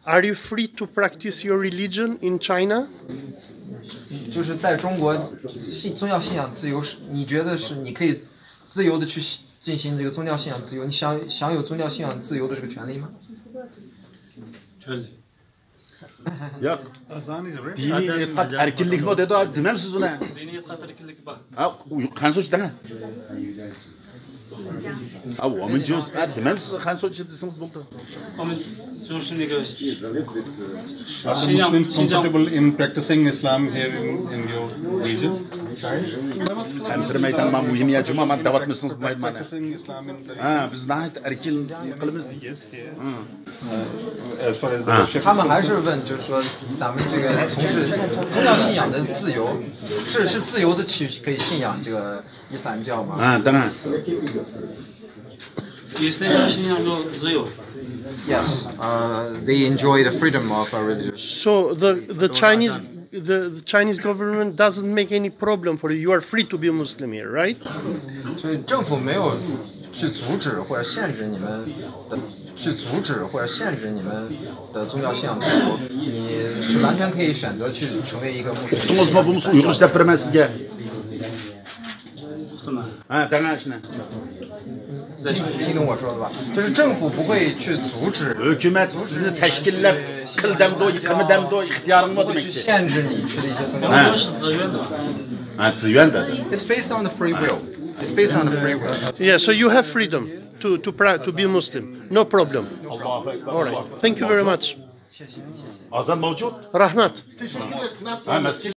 Are you free to practice your religion in China? 就是在中国宗教信仰自由是，你觉得是你可以自由的去进行这个宗教信仰自由？你享有宗教信仰自由的这个权利吗？权利。 Yok. Dini etiqat erkinlik var dedi. Demem siz ona. Dini etiqat erkinlik var. Ha, kansoç deme. Ha, o zaman diyoruz. Demem siz kansoç desiniz buldu. Ama Muslims comfortable in practicing Islam here in your region? Meydan ma muhimiyet cuma man davet misiniz bu meydana. Practicing Islam in the Ha, biz nahit erkin kılımız. Yes, here. As far as the worship 他们还是问，就是说咱们这个从事宗教信仰的自由，是自由的可以信仰这个伊斯兰教吗？ Ha, tamam. İslam 신앙도自由. Yes, they enjoy the freedom of religion. So the Chinese government doesn't make any problem for you. You are free to be a Muslim here, right? 所以政府没有去阻止或者限制你们的宗教信仰自由，你是完全可以选择去成为一个穆斯林。 Tuttunuz mu bu musu Uygur işlep vermez sizge? Ha, tamam şimdi. 听懂我说的吧？就是政府不会去阻止。 Hükümet sizni teşkillep, kıldemdo, yıkımıdemdo, ihtiyarın mı 会去 demekti? 限制你去的一些宗教。 都是自愿的。 Ha, ziyuen dedi. It's based on the free will. It's based on the free will. Yeah, so you have freedom to be a Muslim. No problem. All right. Thank you very much. Azan mevcut. Rahmat. Ha, mescid.